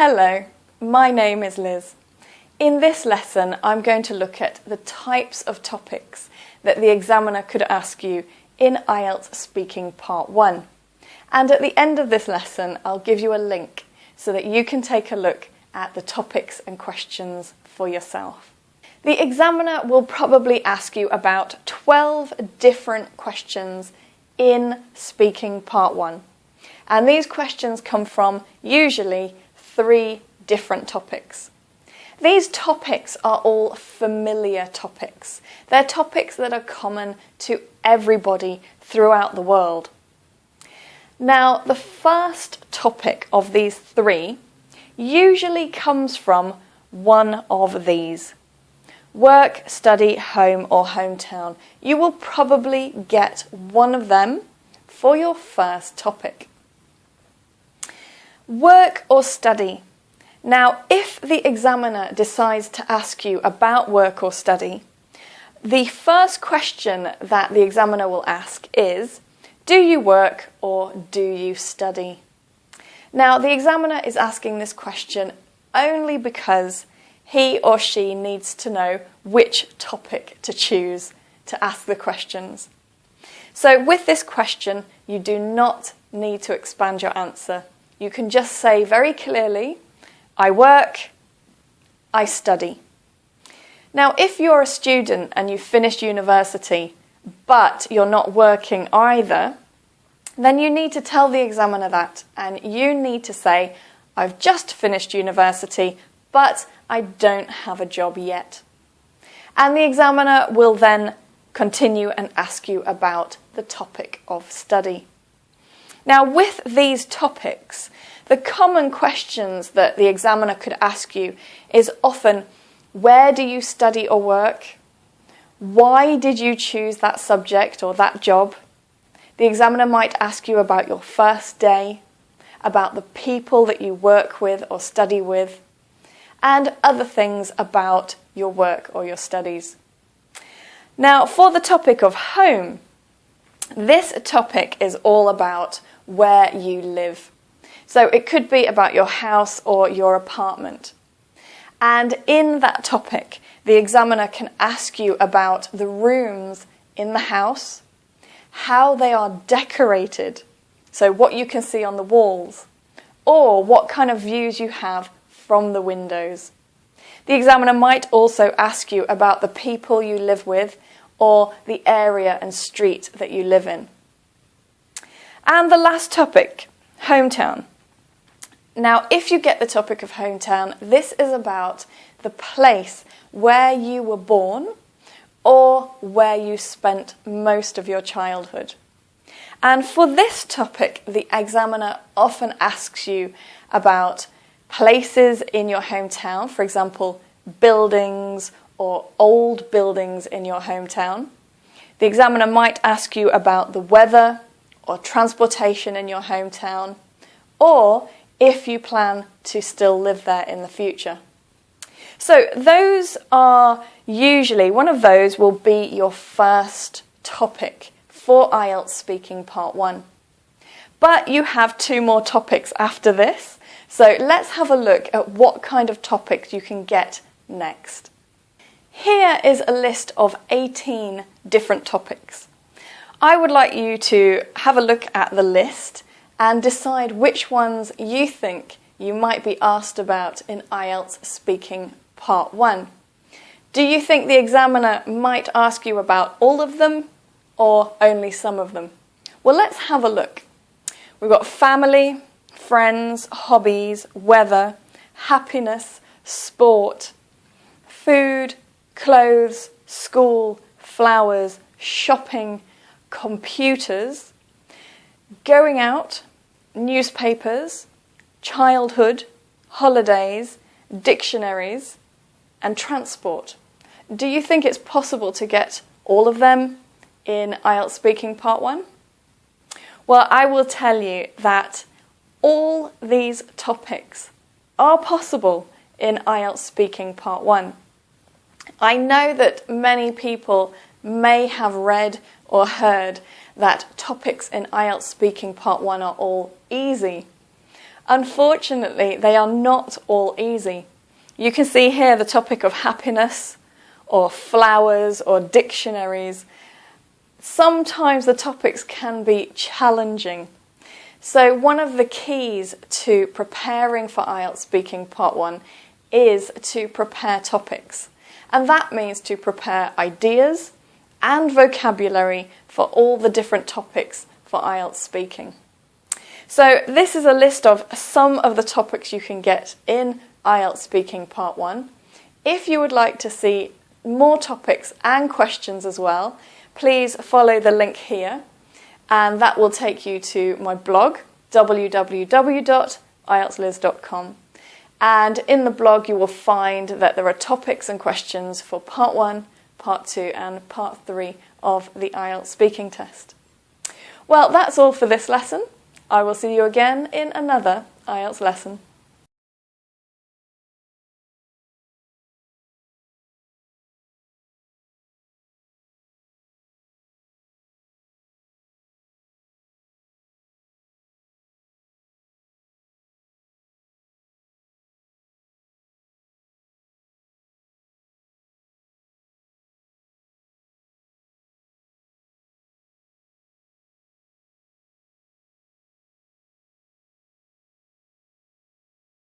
Hello, my name is Liz. In this lesson, I'm going to look at the types of topics that the examiner could ask you in IELTS Speaking Part 1. And at the end of this lesson, I'll give you a link so that you can take a look at the topics and questions for yourself. The examiner will probably ask you about 12 different questions in Speaking Part 1. And these questions come from usually 3 different topics. These topics are all familiar topics. They're topics that are common to everybody throughout the world. Now, the first topic of these 3 usually comes from one of these. Work, study, home or hometown. You will probably get one of them for your first topic. Work or study. Now, if the examiner decides to ask you about work or study, the first question that the examiner will ask is, do you work or do you study? Now, the examiner is asking this question only because he or she needs to know which topic to choose to ask the questions. So with this question, you do not need to expand your answer. You can just say very clearly, I work, I study. Now, if you're a student and you've finished university, but you're not working either, then you need to tell the examiner that, and you need to say, I've just finished university, but I don't have a job yet. And the examiner will then continue and ask you about the topic of study. Now, with these topics, the common questions that the examiner could ask you is often, where do you study or work? Why did you choose that subject or that job? The examiner might ask you about your first day, about the people that you work with or study with, and other things about your work or your studies. Now, for the topic of home, this topic is all about where you live. So it could be about your house or your apartment. And in that topic, the examiner can ask you about the rooms in the house, how they are decorated, so what you can see on the walls, or what kind of views you have from the windows. The examiner might also ask you about the people you live with or the area and street that you live in. And the last topic, hometown. Now, if you get the topic of hometown, this is about the place where you were born or where you spent most of your childhood. And for this topic, the examiner often asks you about places in your hometown, for example, buildings or old buildings in your hometown. The examiner might ask you about the weather or transportation in your hometown, or if you plan to still live there in the future. So those are usually, one of those will be your first topic for IELTS Speaking Part 1. But you have 2 more topics after this, so let's have a look at what kind of topics you can get next. Here is a list of 18 different topics. I would like you to have a look at the list and decide which ones you think you might be asked about in IELTS Speaking Part 1. Do you think the examiner might ask you about all of them or only some of them? Well, let's have a look. We've got family, friends, hobbies, weather, happiness, sport, food, clothes, school, flowers, shopping, computers, going out, newspapers, childhood, holidays, dictionaries, and transport. Do you think it's possible to get all of them in IELTS Speaking Part 1? Well, I will tell you that all these topics are possible in IELTS Speaking Part 1. I know that many people may have read or heard that topics in IELTS Speaking Part 1 are all easy. Unfortunately, they are not all easy. You can see here the topic of happiness, or flowers, or dictionaries. Sometimes the topics can be challenging. So one of the keys to preparing for IELTS Speaking Part 1 is to prepare topics. And that means to prepare ideas and vocabulary for all the different topics for IELTS Speaking. So this is a list of some of the topics you can get in IELTS Speaking Part 1. If you would like to see more topics and questions as well, please follow the link here, and that will take you to my blog, www.ieltsliz.com. And in the blog you will find that there are topics and questions for Part 1, Part 2 and Part 3 of the IELTS Speaking Test. Well, that's all for this lesson. I will see you again in another IELTS lesson.